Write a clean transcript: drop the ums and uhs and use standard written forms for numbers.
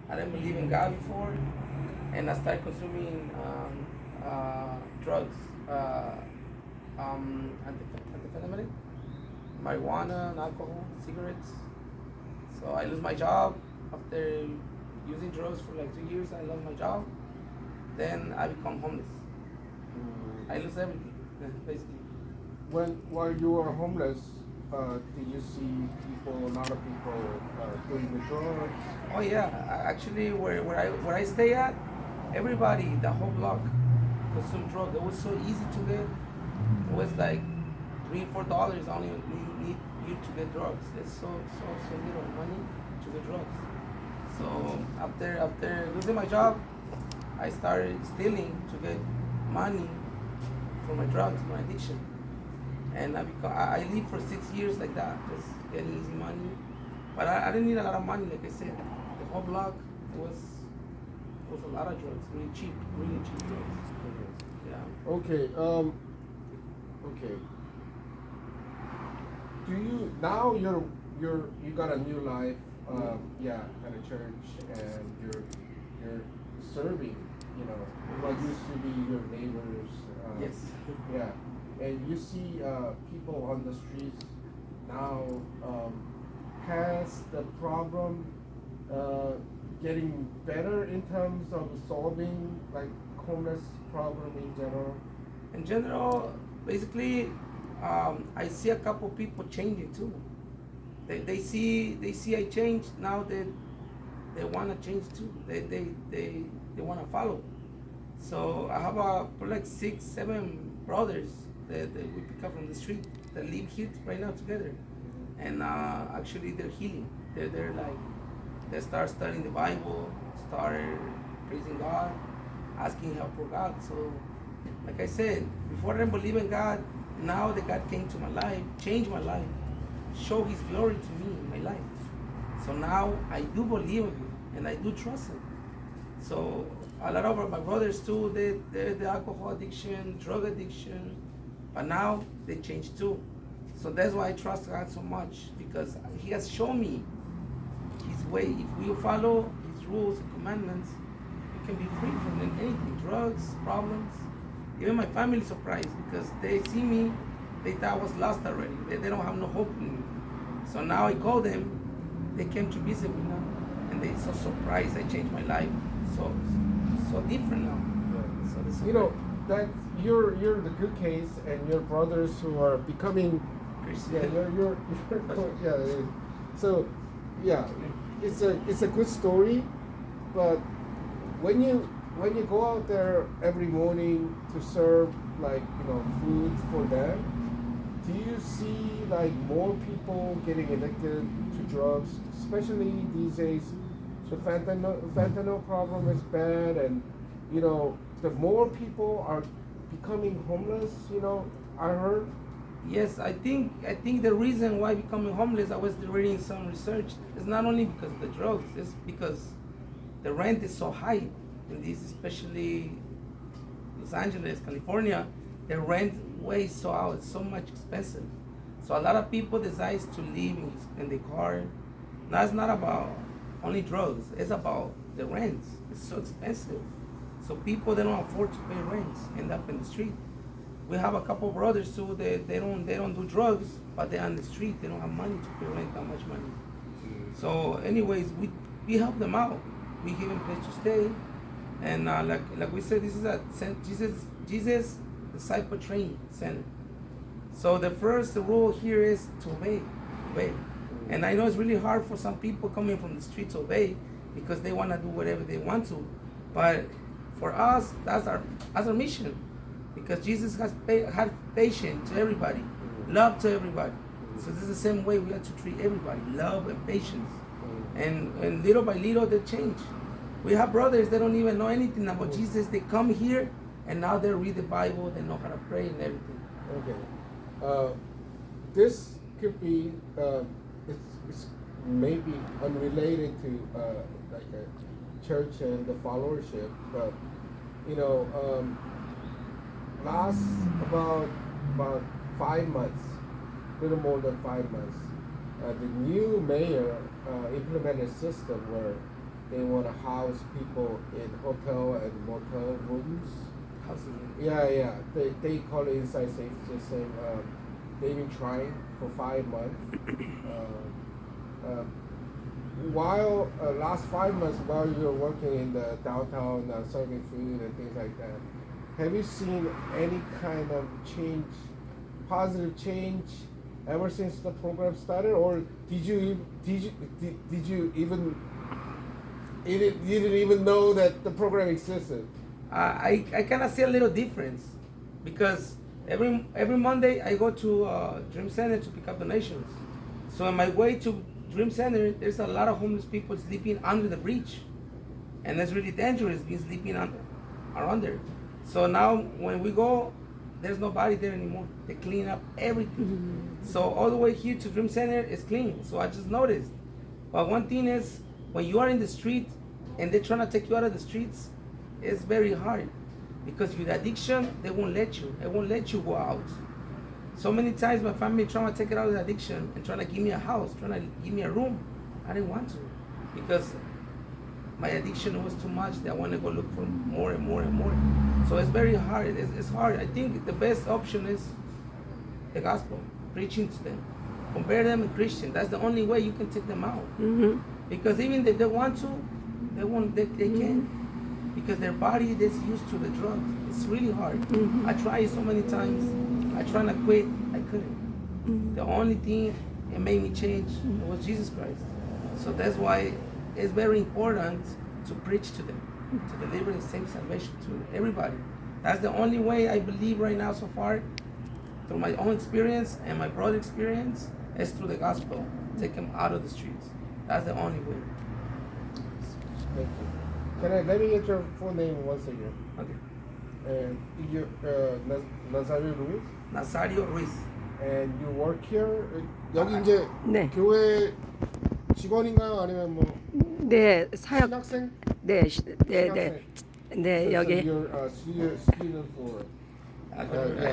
I didn't believe in God before, and I started consuming drugs, amphetamine, marijuana, and alcohol, cigarettes. So I lose my job after using drugs for like 2 years. I lost my job. Then I become homeless. I lose everything, basically. While you were homeless, did you see people, a lot of people doing the drugs? Oh yeah, actually, where I stay at, everybody, the whole block, consume drugs. It was so easy to get. It was like $3, $4 only you need you to get drugs. It's so little money to get drugs. So after losing my job, I started stealing to get money for my drugs, my addiction, and I lived for 6 years like that, just getting easy money. But I didn't need a lot of money, like I said. The whole block was a lot of drugs, really cheap drugs. Yeah. Okay. Okay. Do you now you got a new life? Yeah, at a church, and you're serving. You know, what used to be your neighbors. Yes. Yeah, and you see people on the streets now. Has the problem getting better in terms of solving like homeless problem in general? In general, basically, I see a couple people changing too. They see I change now. They want to change too. They want to follow. So I have like 6, 7 brothers that we pick up from the street that live here right now together, and actually they're healing. They're like they start studying the Bible, start praising God, asking help for God. So, like I said, before I didn't believe in God. Now that God came to my life, changed my life, show His glory to me in my life. So now I do believe in Him and I do trust Him. So a lot of my brothers too, they're the alcohol addiction, drug addiction, but now they changed too. So that's why I trust God so much, because He has shown me His way. If we follow His rules and commandments, we can be free from anything, drugs, problems. Even my family is surprised because they see me, they thought I was lost already. They don't have no hope in me. So now I call them, they came to visit me now, and they're so surprised I changed my life. So different now. Yeah. So this You know that you're the good case, and your brothers who are becoming. Christian. Yeah, you're yeah. So yeah, it's a good story, but when you go out there every morning to serve, like, food for them, do you see like more people getting addicted to drugs, especially these days? The fentanyl problem is bad, and the more people are becoming homeless. I heard. Yes, I think the reason why becoming homeless, I was reading some research, is not only because of the drugs, it's because the rent is so high in these, especially Los Angeles, California. The rent way so out, it's so much expensive. So a lot of people decide to live in the car. Now it's not about only drugs, it's about the rent. It's so expensive. So people, they don't afford to pay rent, end up in the street. We have a couple brothers too. They don't do drugs, but they're on the street. They don't have money to pay rent, that much money. So, anyways, we help them out. We give them place to stay, and like we said, this is a Jesus disciple training center. So the first rule here is to obey. And I know it's really hard for some people coming from the street to obey because they want to do whatever they want to, but for us, that's our mission. Because Jesus had patience to everybody, love to everybody. So this is the same way we have to treat everybody, love and patience. And little by little they change. We have brothers that don't even know anything about Jesus. They come here and now they read the Bible, they know how to pray and everything. Okay. This could be, it's maybe unrelated to like a church and the followership, but last about 5 months, little more than 5 months, the new mayor implemented a system where they want to house people in hotel and motel rooms. Houses. Yeah. They call it inside safe system. They've been trying for 5 months. While last 5 months, while you're working in the downtown serving food and things like that, have you seen any kind of change, positive change, ever since the program started, or did you even you didn't even know that the program existed? I kind of see a little difference because every Monday I go to Dream Center to pick up donations. So on my way to Dream Center, there's a lot of homeless people sleeping under the bridge, and that's really dangerous being sleeping around there. So now when we go, there's nobody there anymore. They clean up everything. So all the way here to Dream Center is clean. So I just noticed. But one thing is, when you are in the street and they're trying to take you out of the streets, it's very hard because with addiction, they won't let you. They won't let you go out. So many times my family trying to take it out of the addiction and trying to give me a house, trying to give me a room. I didn't want to because my addiction was too much that I want to go look for more and more and more. So it's very hard. It's hard. I think the best option is the gospel, preaching to them, compare them to Christian. That's the only way you can take them out. Mm-hmm. Because even if they want to, they won't. They can, because their body is used to the drugs. It's really hard. I tried so many times. I tried to quit. I couldn't. The only thing that made me change was Jesus Christ. So that's why it's very important to preach to them, to deliver the same salvation to everybody. That's the only way I believe right now so far, through my own experience and my brother's experience, is through the gospel. Take them out of the streets. That's the only way. Thank you. Let me get your full name once again. Okay. And you, Nazario Luis? Nazario Ruiz. And you work here? 여기 이제 네. 교회 직원인가요? 아니면 뭐 네, 사역. 신학생? 네, 네, 네. 신학생. 네, So 여기. you're a student for Okay.